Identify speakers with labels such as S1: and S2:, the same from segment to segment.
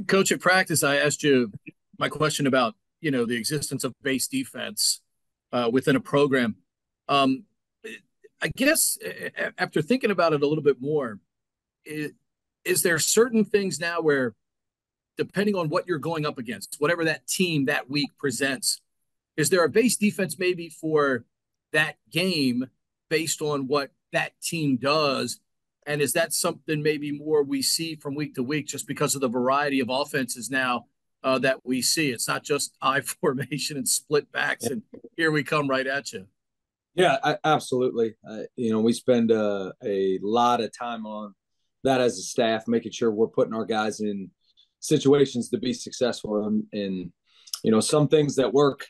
S1: Coach, at practice, I asked you my question about the existence of base defense within a program. Um, I guess after thinking about it a little bit more, is, is there certain things now where, depending on what you're going up against, whatever that team that week presents, is there a base defense maybe for that game based on what that team does? And is that something maybe more we see from week to week just because of the variety of offenses now that we see? It's not just I formation and split backs, and here we come right at you.
S2: Yeah, absolutely. We spend a lot of time on that as a staff, making sure we're putting our guys in situations to be successful. And some things that work,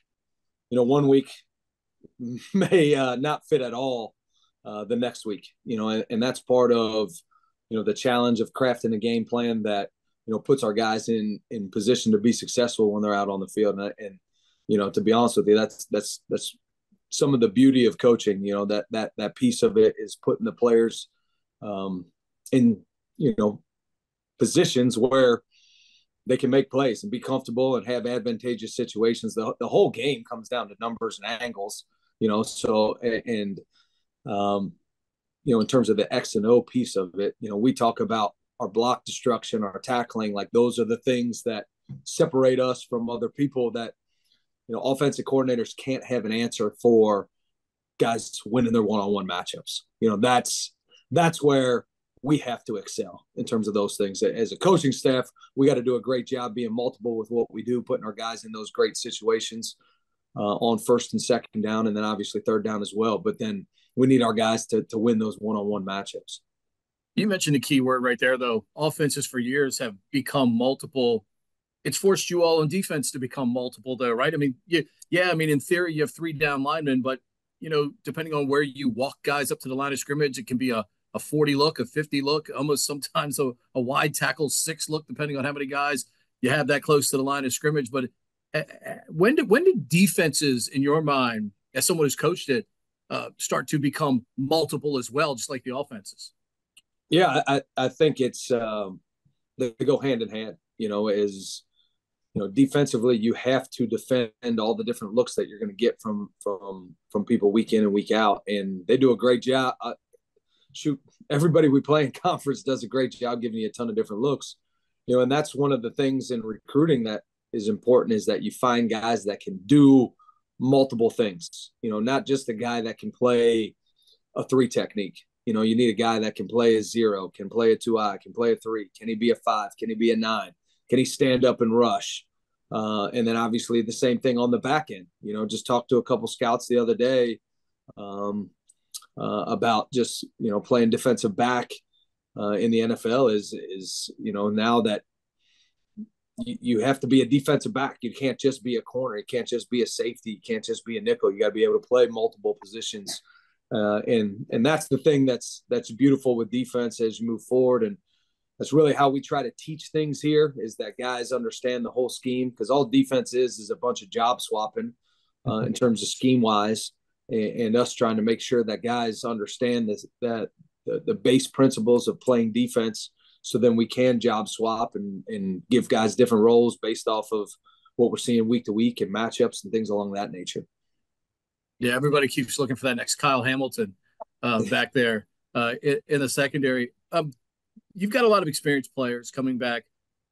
S2: one week may not fit at all the next week, and that's part of, the challenge of crafting a game plan that, puts our guys in position to be successful when they're out on the field. And to be honest with you, that's some of the beauty of coaching, that piece of it is putting the players in, positions where they can make plays and be comfortable and have advantageous situations. The whole game comes down to numbers and angles, so, and, in terms of the X and O piece of it, we talk about our block destruction, our tackling, like those are the things that separate us from other people that, offensive coordinators can't have an answer for guys winning their one-on-one matchups. That's where we have to excel in terms of those things. As a coaching staff, we got to do a great job being multiple with what we do, putting our guys in those great situations on first and second down, and then obviously third down as well. But then we need our guys to win those one-on-one matchups.
S1: You mentioned a key word right there, though. Offenses for years have become multiple. It's forced you all on defense to become multiple, though, right? I mean, in theory, you have three down linemen, but, depending on where you walk guys up to the line of scrimmage, it can be a 40 look, a 50 look, almost sometimes a wide tackle 6 look, depending on how many guys you have that close to the line of scrimmage. But when did defenses, in your mind, as someone who's coached it, start to become multiple as well, just like the offenses?
S2: Yeah, I think it's they go hand in hand, as defensively, you have to defend all the different looks that you're going to get from people week in and week out, and they do a great job. Everybody we play in conference does a great job giving you a ton of different looks, and that's one of the things in recruiting that is important, is that you find guys that can do multiple things. Not just a guy that can play a 3 technique. You need a guy that can play a 0, can play a 2-eye, can play a 3. Can he be a 5? Can he be a 9? Can he stand up and rush? And then obviously the same thing on the back end. Just talked to a couple scouts the other day about just playing defensive back in the NFL is now that you have to be a defensive back. You can't just be a corner. You can't just be a safety. You can't just be a nickel. You got to be able to play multiple positions. And that's the thing that's beautiful with defense as you move forward. And that's really how we try to teach things here, is that guys understand the whole scheme, because all defense is a bunch of job swapping in terms of scheme wise, and us trying to make sure that guys understand that the base principles of playing defense, so then we can job swap and give guys different roles based off of what we're seeing week to week and matchups and things along that nature.
S1: Yeah, everybody keeps looking for that next Kyle Hamilton back there in the secondary. You've got a lot of experienced players coming back.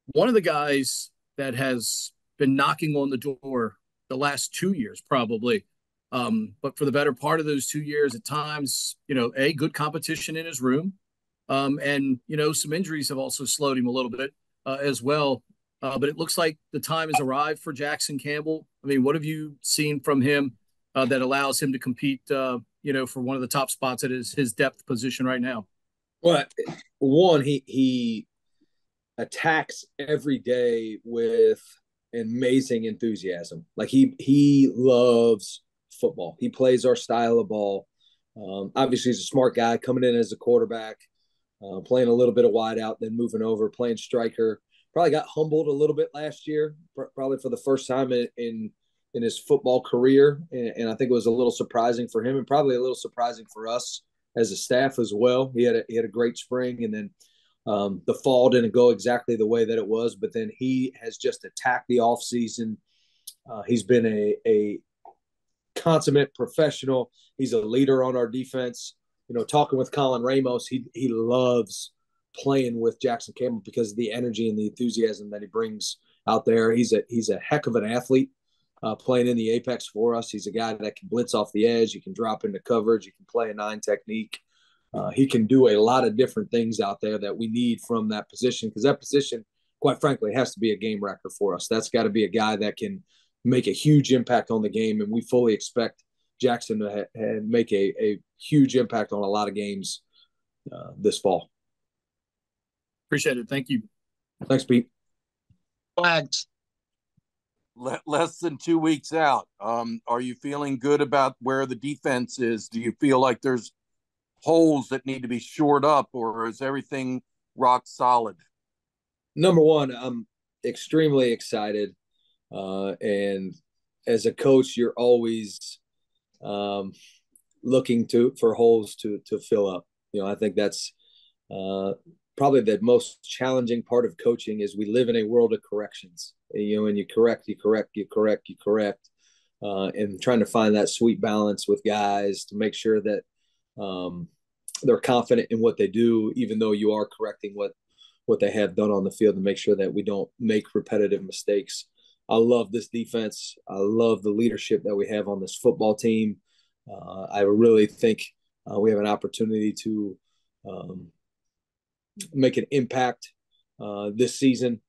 S1: One of the guys that has been knocking on the door the last 2 years, probably, but for the better part of those 2 years, at times, good competition in his room. And, some injuries have also slowed him a little bit as well. But it looks like the time has arrived for Jackson Campbell. I mean, what have you seen from him that allows him to compete, for one of the top spots at his depth position right now?
S2: Well, one, he attacks every day with amazing enthusiasm. Like he loves football. He plays our style of ball. Obviously, he's a smart guy coming in as a quarterback, playing a little bit of wide out, then moving over, playing striker. Probably got humbled a little bit last year, probably for the first time in his football career. And I think it was a little surprising for him, and probably a little surprising for us as a staff as well. He had a great spring, and then The fall didn't go exactly the way that it was, but then he has just attacked the offseason. He's been a consummate professional. He's a leader on our defense. Talking with Colin Ramos, he loves playing with Jackson Campbell because of the energy and the enthusiasm that he brings out there. He's a heck of an athlete playing in the apex for us. He's a guy that can blitz off the edge. He can drop into coverage. He can play a 9 technique. He can do a lot of different things out there that we need from that position, because that position, quite frankly, has to be a game wrecker for us. That's got to be a guy that can make a huge impact on the game, and we fully expect Jackson to make a huge impact on a lot of games this fall.
S1: Appreciate it. Thank you.
S2: Thanks, Pete.
S3: Thanks.
S4: Less than 2 weeks out. Are you feeling good about where the defense is? Do you feel like there's holes that need to be shored up, or is everything rock solid?
S2: Number one, I'm extremely excited. And as a coach, you're always looking for holes to fill up. I think that's probably the most challenging part of coaching is we live in a world of corrections. And you correct, and trying to find that sweet balance with guys to make sure that they're confident in what they do, even though you are correcting what they have done on the field, to make sure that we don't make repetitive mistakes. I love this defense. I love the leadership that we have on this football team. I really think we have an opportunity to make an impact this season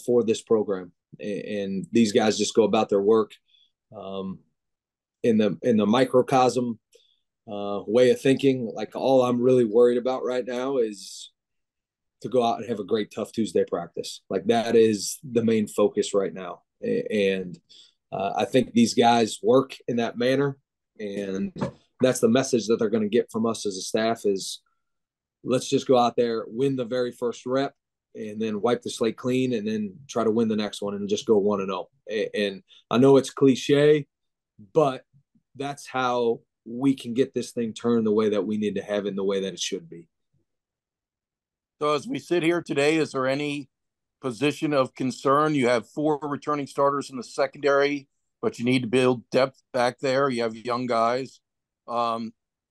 S2: for this program. And these guys just go about their work in the microcosm way of thinking. Like, all I'm really worried about right now is to go out and have a great Tough Tuesday practice. Like, that is the main focus right now. And I think these guys work in that manner. And that's the message that they're going to get from us as a staff is, let's just go out there, win the very first rep, and then wipe the slate clean, and then try to win the next one and just go 1-0. And I know it's cliche, but that's how we can get this thing turned the way that we need to have it, in the way that it should be.
S4: So as we sit here today, is there any position of concern? You have 4 returning starters in the secondary, but you need to build depth back there. You have young guys.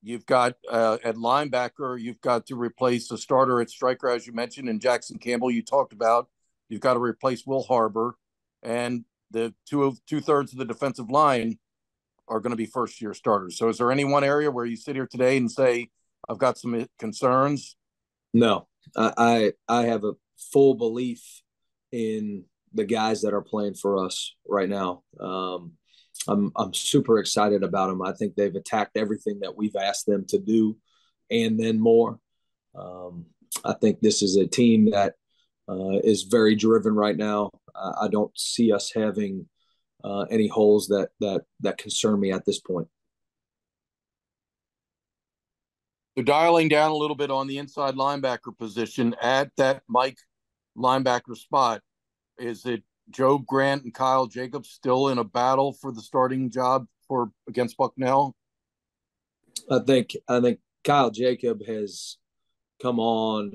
S4: You've got at linebacker, you've got to replace a starter at striker, as you mentioned, and Jackson Campbell you talked about. You've got to replace Will Harbor, and the two-thirds of the defensive line are going to be first-year starters. So is there any one area where you sit here today and say, I've got some concerns?
S2: No, I have a full belief in the guys that are playing for us right now. I'm super excited about them. I think they've attacked everything that we've asked them to do, and then more. I think this is a team that is very driven right now. I don't see us having any holes that concern me at this point.
S4: So dialing down a little bit on the inside linebacker position at that Mike linebacker spot, is it Joe Grant and Kyle Jacobs still in a battle for the starting job against Bucknell?
S2: I think Kyle Jacob has come on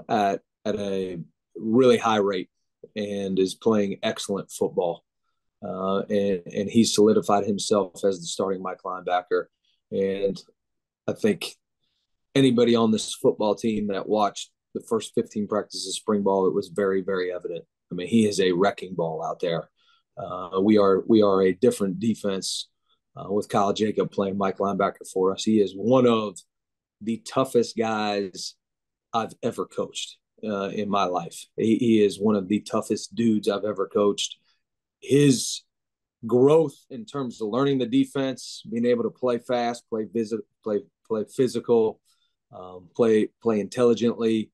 S2: at a really high rate and is playing excellent football. And he's solidified himself as the starting Mike linebacker. And I think anybody on this football team that watched the first 15 practices of spring ball, it was very, very evident. I mean, he is a wrecking ball out there. We are a different defense with Kyle Jacob playing Mike linebacker for us. He is one of the toughest guys I've ever coached in my life. He is one of the toughest dudes I've ever coached. His growth in terms of learning the defense, being able to play fast, play physical, play intelligently.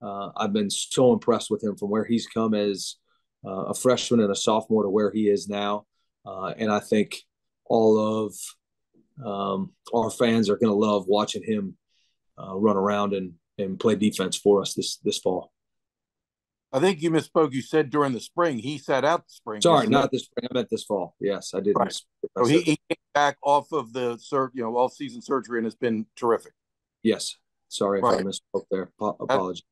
S2: I've been so impressed with him from where he's come as a freshman and a sophomore to where he is now. And I think all of our fans are going to love watching him run around and play defense for us this fall.
S4: I think you misspoke. You said during the spring. He sat out the spring.
S2: Sorry, not this spring. I meant this fall. Yes, I did.
S4: Right. So he came back off of the off-season surgery and has been terrific.
S2: Yes, Sorry if I misspoke there. Apologies.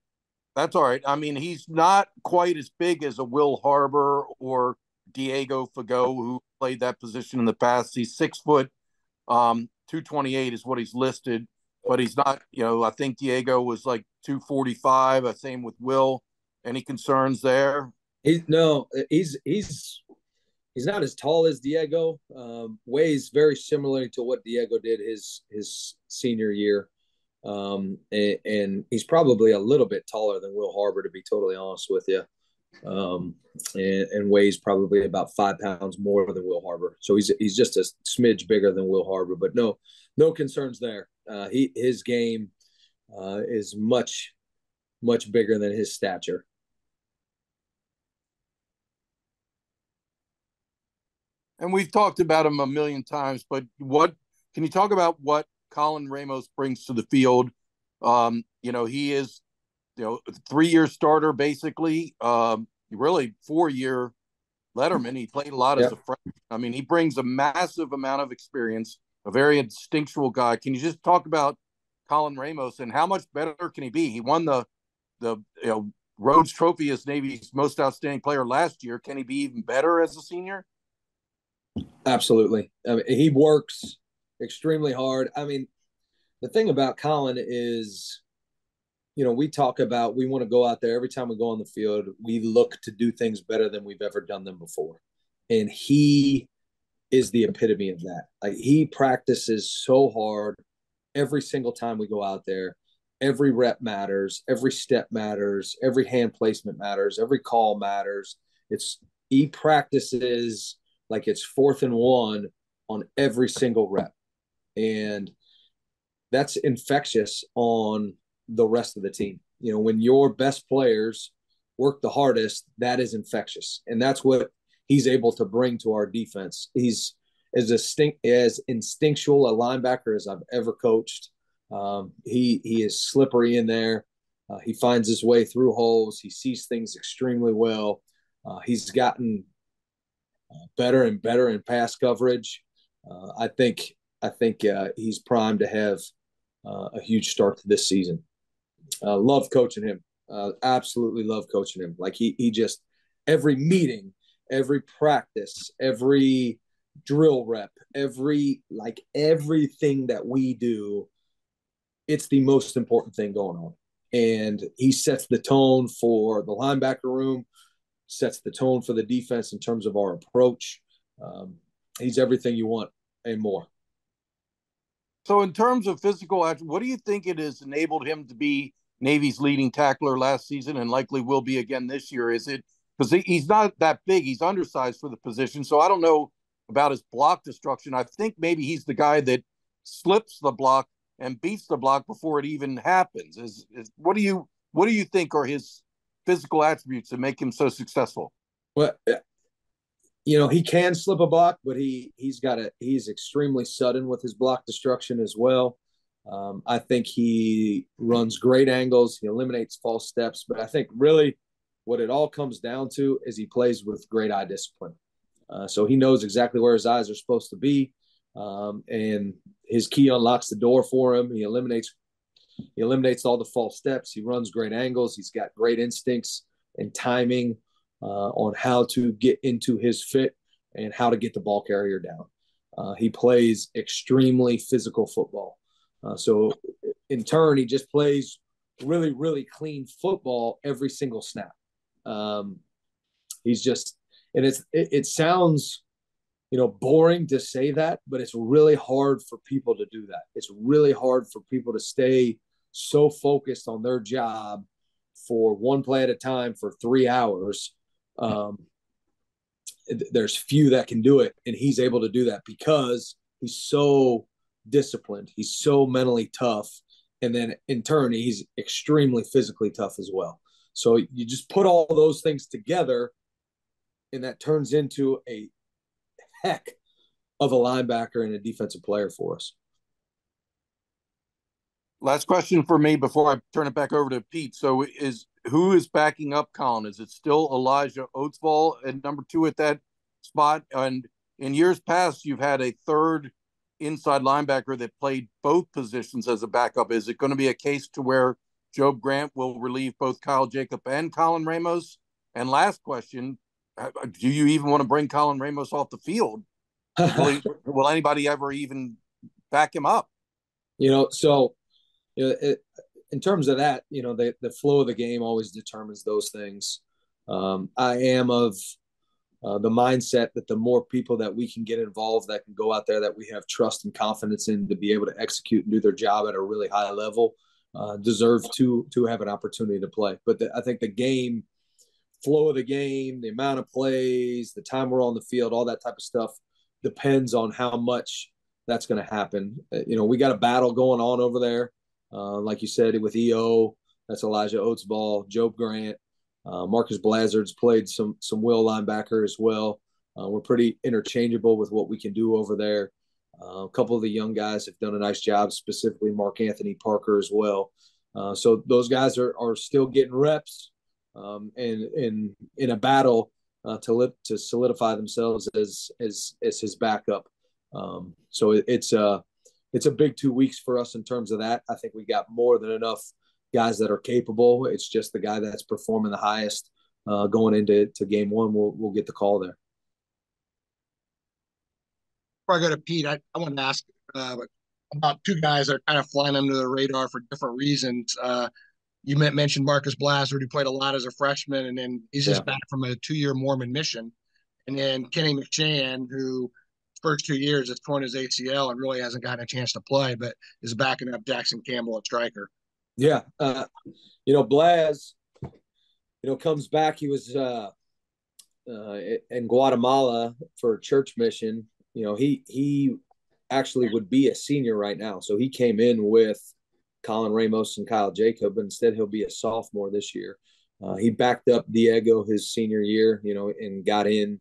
S4: That's all right. I mean, he's not quite as big as a Will Harbor or Diego Fago, who played that position in the past. He's 6 foot, 228 is what he's listed, but he's not, I think Diego was like 245. Same with Will. Any concerns there?
S2: He's not as tall as Diego. Weighs very similar to what Diego did his senior year. And he's probably a little bit taller than Will Harbor, to be totally honest with you. And weighs probably about 5 pounds more than Will Harbor. So he's just a smidge bigger than Will Harbor, but no concerns there. His game is much, much bigger than his stature.
S4: And we've talked about him a million times, but what can you talk about what Colin Ramos brings to the field? He is, a 3-year starter, basically, really 4-year letterman. He played a lot as a freshman. I mean, he brings a massive amount of experience, a very instinctual guy. Can you just talk about Colin Ramos and how much better can he be? He won the Rhodes Trophy as Navy's most outstanding player last year. Can he be even better as a senior?
S2: Absolutely. I mean, he works extremely hard. I mean, the thing about Colin is, we talk about we want to go out there every time we go on the field. We look to do things better than we've ever done them before. And he is the epitome of that. Like, he practices so hard every single time we go out there. Every rep matters. Every step matters. Every hand placement matters. Every call matters. He practices like it's 4th and 1 on every single rep. And that's infectious on the rest of the team. When your best players work the hardest, that is infectious. And that's what he's able to bring to our defense. He's as instinctual a linebacker as I've ever coached. He is slippery in there. He finds his way through holes. He sees things extremely well. He's gotten better and better in pass coverage. I think he's primed to have a huge start to this season. Love coaching him. Absolutely love coaching him. Like, he just, every meeting, every practice, every drill rep, everything that we do, it's the most important thing going on. And he sets the tone for the linebacker room, sets the tone for the defense in terms of our approach. He's everything you want and more.
S4: So in terms of physical action, what do you think it has enabled him to be Navy's leading tackler last season and likely will be again this year? Is it because he's not that big? He's undersized for the position. So I don't know about his block destruction. I think maybe he's the guy that slips the block and beats the block before it even happens. What do you think are his physical attributes that make him so successful?
S2: Well, he can slip a block, but he's extremely sudden with his block destruction as well. I think he runs great angles. He eliminates false steps, but I think really what it all comes down to is he plays with great eye discipline. So he knows exactly where his eyes are supposed to be. And his key unlocks the door for him. He eliminates all the false steps. He runs great angles. He's got great instincts and timing on how to get into his fit and how to get the ball carrier down. He plays extremely physical football. So in turn, he just plays really, really clean football every single snap. He's just, and it sounds, boring to say that, but it's really hard for people to do that. It's really hard for people to stay so focused on their job for one play at a time for 3 hours. There's few that can do it, and he's able to do that because he's so disciplined. He's so mentally tough, and then in turn, he's extremely physically tough as well. So you just put all those things together, and that turns into a heck of a linebacker and a defensive player for us.
S4: Last question for me before I turn it back over to Pete. So who is backing up Colin? Is it still Elijah Oatsvall at number 2 at that spot? And in years past, you've had a third inside linebacker that played both positions as a backup. Is it going to be a case to where Job Grant will relieve both Kyle Jacob and Colin Ramos? And last question, do you even want to bring Colin Ramos off the field? Will anybody ever even back him up?
S2: So in terms of that, the flow of the game always determines those things. I am of the mindset that the more people that we can get involved, that can go out there, that we have trust and confidence in to be able to execute and do their job at a really high level, deserve to have an opportunity to play. But I think the game, flow of the game, the amount of plays, the time we're on the field, all that type of stuff depends on how much that's going to happen. We got a battle going on over there. Like you said, with EO, that's Elijah Oatsball, Job Grant, Marcus Blazard's played some will linebacker as well. We're pretty interchangeable with what we can do over there. A couple of the young guys have done a nice job, specifically Mark Anthony Parker as well. So those guys are still getting reps and in a battle to solidify themselves as his backup. So it's a big 2 weeks for us in terms of that. I think we got more than enough guys that are capable. It's just the guy that's performing the highest going into game one. We'll get the call there.
S3: Before I go to Pete, I want to ask about two guys that are kind of flying under the radar for different reasons. You mentioned Marcus Blazard, who played a lot as a freshman, and then he's just back from a 2-year Mormon mission. And then Kenny McShan, who first 2 years has torn his ACL and really hasn't gotten a chance to play, but is backing up Jackson Campbell at striker.
S2: Yeah. Blaz, comes back. He was in Guatemala for a church mission. He actually would be a senior right now. So he came in with Colin Ramos and Kyle Jacob, but instead he'll be a sophomore this year. He backed up Diego his senior year, and got in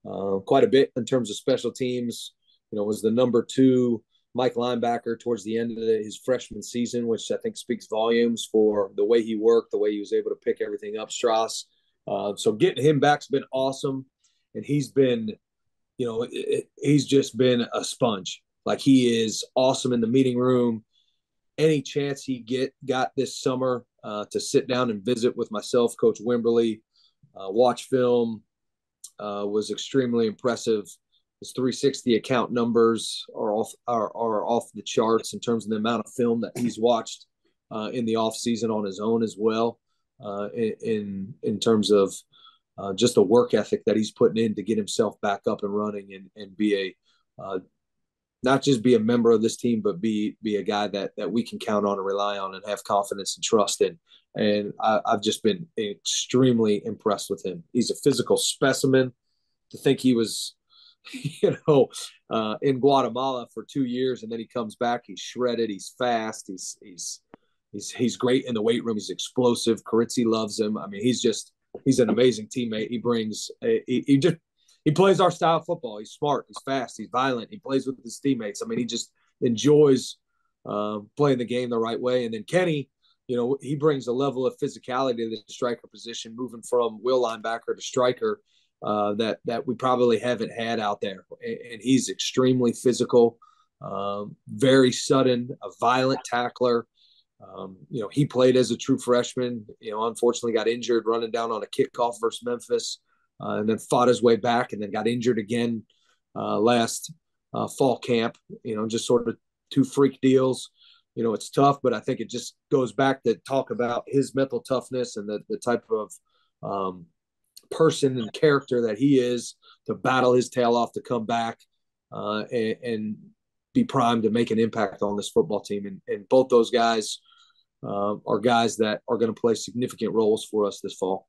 S2: quite a bit in terms of special teams. Was the number 2 Mike linebacker towards the end of his freshman season, which I think speaks volumes for the way he worked, the way he was able to pick everything up, Strauss. So getting him back's been awesome. And he's been, he's just been a sponge. Like, he is awesome in the meeting room. Any chance he got this summer to sit down and visit with myself, Coach Wimberly, watch film, was extremely impressive. His 360 account numbers are off the charts in terms of the amount of film that he's watched in the off season on his own as well. In terms of just the work ethic that he's putting in to get himself back up and running and be not just be a member of this team, but be a guy that we can count on and rely on and have confidence and trust in. And I've just been extremely impressed with him. He's a physical specimen. To think he was, in Guatemala for 2 years, and then he comes back. He's shredded. He's fast. He's great in the weight room. He's explosive. Carizzi loves him. I mean, he's an amazing teammate. He brings he plays our style of football. He's smart. He's fast. He's violent. He plays with his teammates. I mean, he just enjoys playing the game the right way. And then Kenny, he brings a level of physicality to the striker position, moving from will linebacker to striker that we probably haven't had out there. And he's extremely physical, very sudden, a violent tackler. He played as a true freshman, unfortunately got injured running down on a kickoff versus Memphis, and then fought his way back and then got injured again last fall camp, just sort of 2 freak deals. It's tough, but I think it just goes back to talk about his mental toughness and the type of person and character that he is to battle his tail off to come back and be primed to make an impact on this football team. And both those guys are guys that are going to play significant roles for us this fall.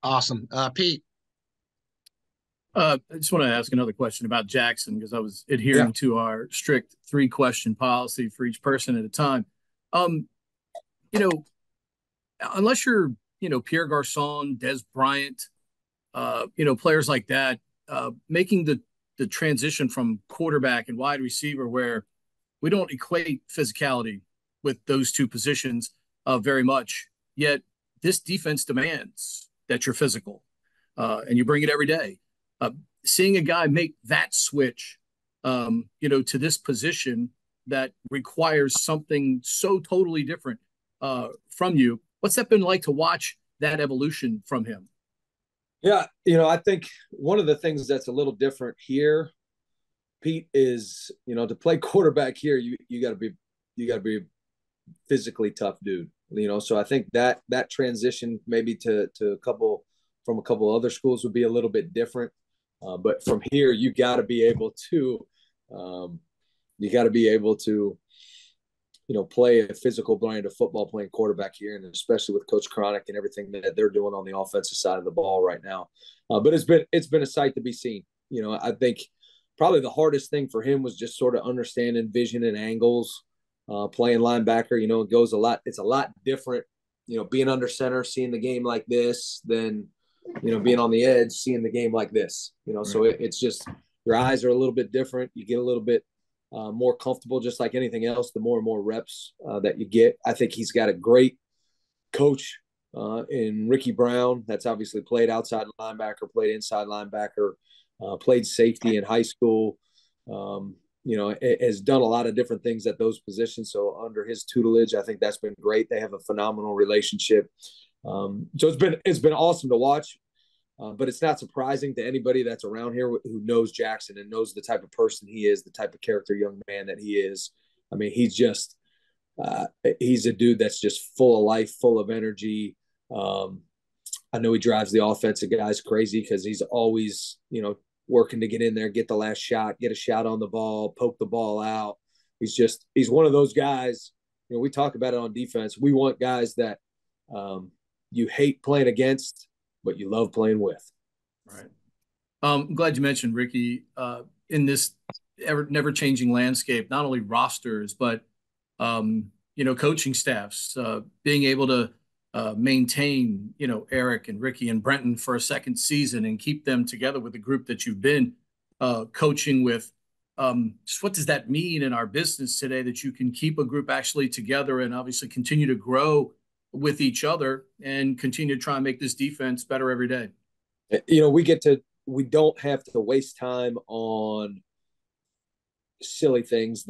S3: Awesome. Pete.
S1: I just want to ask another question about Jackson, because I was adhering to our strict 3-question policy for each person at a time. Unless you're, Pierre Garçon, Des Bryant, players like that, making the transition from quarterback and wide receiver, where we don't equate physicality with those 2 positions very much. Yet this defense demands that you're physical and you bring it every day. Seeing a guy make that switch to this position that requires something so totally different from you. What's that been like to watch that evolution from him?
S2: Yeah, I think one of the things that's a little different here, Pete, is to play quarterback here, you got to be a physically tough dude. So I think that transition maybe to a couple other schools would be a little bit different. But from here, you got to be able to play a physical brand of football playing quarterback here, and especially with Coach Cronic and everything that they're doing on the offensive side of the ball right now. But it's been a sight to be seen. I think probably the hardest thing for him was just sort of understanding vision and angles, playing linebacker. It's a lot different, being under center, seeing the game like this than, being on the edge, seeing the game like this, right. So it's just, your eyes are a little bit different. You get a little bit more comfortable, just like anything else, the more and more reps that you get. I think he's got a great coach in Ricky Brown. That's obviously played outside linebacker, played inside linebacker, played safety in high school, has done a lot of different things at those positions. So under his tutelage, I think that's been great. They have a phenomenal relationship. So it's been awesome to watch. But it's not surprising to anybody that's around here who knows Jackson and knows the type of person he is, the type of character young man that he is. I mean, he's a dude that's just full of life, full of energy. I know he drives the offensive guys crazy because he's always, working to get in there, get the last shot, get a shot on the ball, poke the ball out. He's one of those guys. We talk about it on defense. We want guys that you hate playing against, but you love playing with.
S1: Right. I'm glad you mentioned Ricky in this never-changing landscape, not only rosters, but, coaching staffs, being able to maintain, Eric and Ricky and Brenton for a second season and keep them together with the group that you've been coaching with. Just what does that mean in our business today, that you can keep a group actually together and obviously continue to grow with each other and continue to try and make this defense better every day?
S2: We don't have to waste time on silly things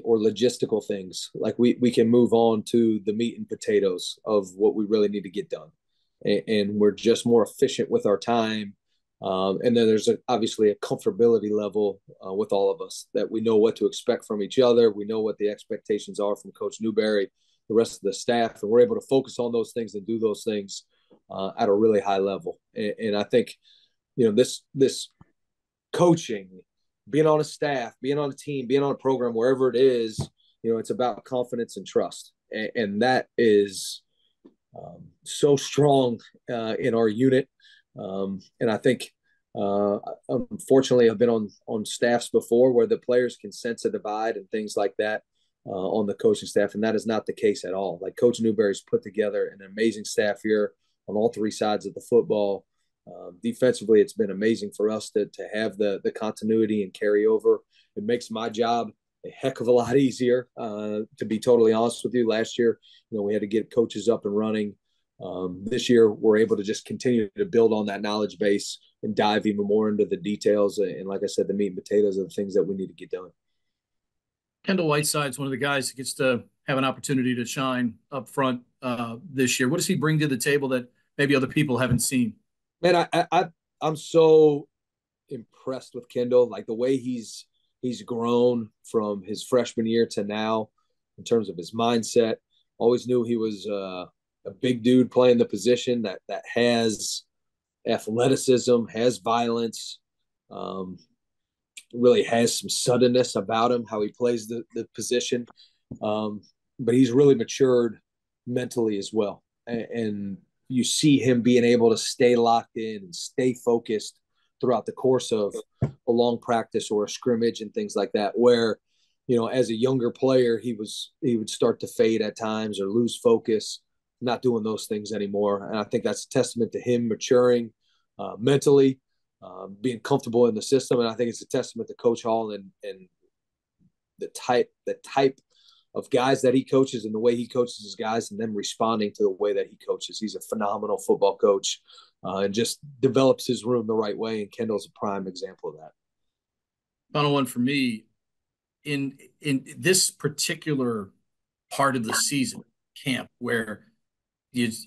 S2: or logistical things. Like we can move on to the meat and potatoes of what we really need to get done. And we're just more efficient with our time. And then there's obviously a comfortability level with all of us, that we know what to expect from each other. We know what the expectations are from Coach Newberry, the rest of the staff, and we're able to focus on those things and do those things at a really high level. And I think, this coaching, being on a staff, being on a team, being on a program, wherever it is, it's about confidence and trust. And that is so strong in our unit. And I think, unfortunately, I've been on staffs before where the players can sense a divide and things like that on the coaching staff. And that is not the case at all. Like, Coach Newberry's put together an amazing staff here on all three sides of the football. Defensively, it's been amazing for us to have the continuity and carryover. It makes my job a heck of a lot easier, to be totally honest with you. Last year, we had to get coaches up and running. This year, we're able to just continue to build on that knowledge base and dive even more into the details. And like I said, the meat and potatoes of the things that we need to get done.
S1: Kendall Whiteside's one of the guys that gets to have an opportunity to shine up front this year. What does he bring to the table that maybe other people haven't seen?
S2: Man, I'm so impressed with Kendall, like the way he's grown from his freshman year to now in terms of his mindset. Always knew he was a big dude playing the position that has athleticism, has violence, really has some suddenness about him, how he plays the position. But he's really matured mentally as well. And you see him being able to stay locked in and stay focused throughout the course of a long practice or a scrimmage and things like that, where, as a younger player, he would start to fade at times or lose focus, not doing those things anymore. And I think that's a testament to him maturing mentally, being comfortable in the system. And I think it's a testament to Coach Hall and the type of guys that he coaches and the way he coaches his guys, and them responding to the way that he coaches. He's a phenomenal football coach and just develops his room the right way. And Kendall's a prime example of that.
S1: Final one for me. In this particular part of the season, camp, where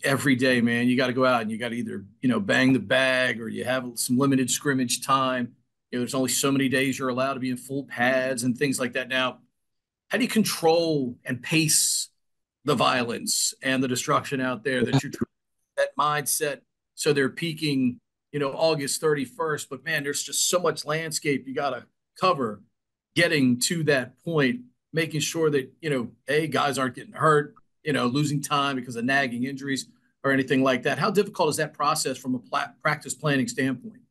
S1: every day, man, you got to go out and you got to either, bang the bag or you have some limited scrimmage time. There's only so many days you're allowed to be in full pads and things like that. Now, how do you control and pace the violence and the destruction out there that you're that mindset so they're peaking, August 31st, but man, there's just so much landscape you got to cover getting to that point, making sure that, guys aren't getting hurt, losing time because of nagging injuries or anything like that. How difficult is that process from a practice planning standpoint?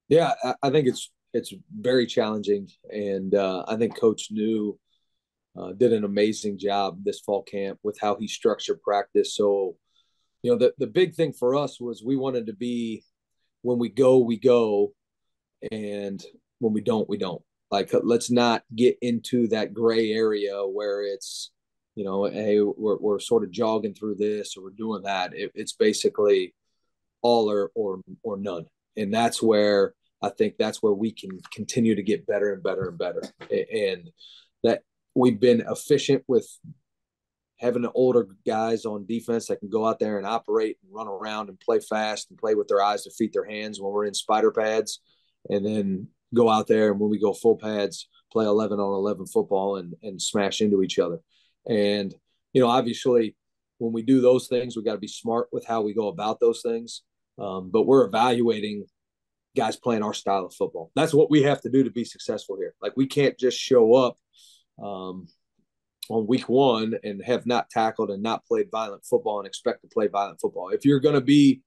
S2: Yeah, I think it's very challenging. And I think Coach New did an amazing job this fall camp with how he structured practice. So, the big thing for us was we wanted to be, when we go, we go. And when we don't, we don't. Like, let's not get into that gray area where it's, hey, we're sort of jogging through this or we're doing that. It's basically all or none. And that's where I think that's where we can continue to get better and better and better. And that we've been efficient with having the older guys on defense that can go out there and operate and run around and play fast and play with their eyes, their feet, their hands when we're in spider pads, and then go out there and when we go full pads, play 11 on 11 football and smash into each other. And, obviously when we do those things, we got to be smart with how we go about those things. But we're evaluating guys playing our style of football. That's what we have to do to be successful here. Like, we can't just show up on week one and have not tackled and not played violent football and expect to play violent football. If you're going to be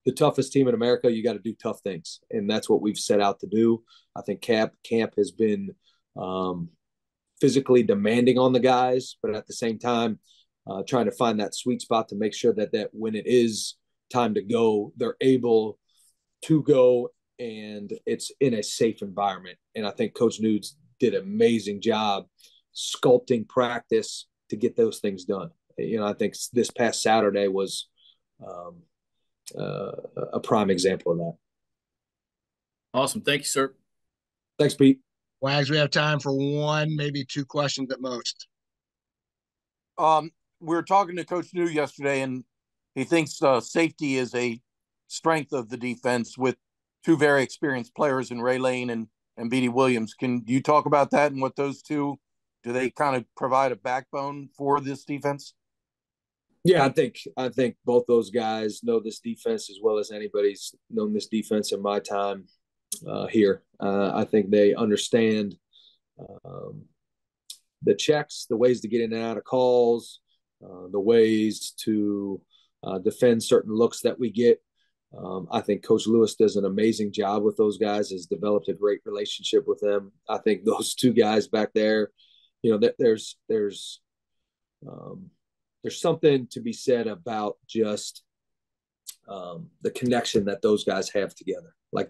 S2: the toughest team in America, you got to do tough things. And that's what we've set out to do. I think camp has been physically demanding on the guys, but at the same time, trying to find that sweet spot to make sure that when it is time to go, they're able to go and it's in a safe environment. And I think Coach Nudes did an amazing job sculpting practice to get those things done. I think this past Saturday was a prime example of that.
S1: Awesome. Thank you, sir.
S2: Thanks, Pete.
S3: Wags, we have time for one, maybe two questions at most.
S4: We were talking to Coach New yesterday, and he thinks safety is a strength of the defense with two very experienced players in Ray Lane and B.D. Williams. Can you talk about that and what those two, do they kind of provide a backbone for this defense?
S2: Yeah, I think both those guys know this defense as well as anybody's known this defense in my time here. I think they understand the checks, the ways to get in and out of calls, the ways to defend certain looks that we get. I think Coach Lewis does an amazing job with those guys, has developed a great relationship with them. I think those two guys back there, there's something to be said about just the connection that those guys have together. Like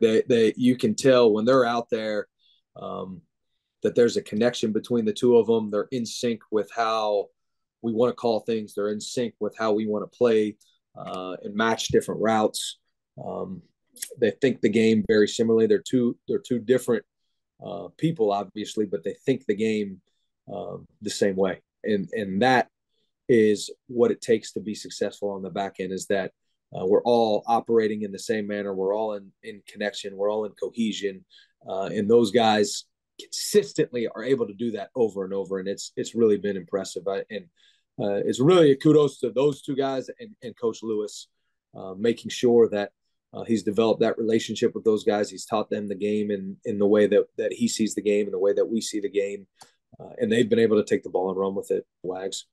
S2: you can tell when they're out there that there's a connection between the two of them. They're in sync with how we want to call things. They're in sync with how we want to play and match different routes. They think the game very similarly. They're two different people, obviously, but they think the game the same way. And that is what it takes to be successful on the back end, is that we're all operating in the same manner. We're all in connection. We're all in cohesion. And those guys consistently are able to do that over and over. And it's really been impressive. And it's really a kudos to those two guys and Coach Lewis, making sure that he's developed that relationship with those guys. He's taught them the game in the way that he sees the game and the way that we see the game. And they've been able to take the ball and run with it, Wags.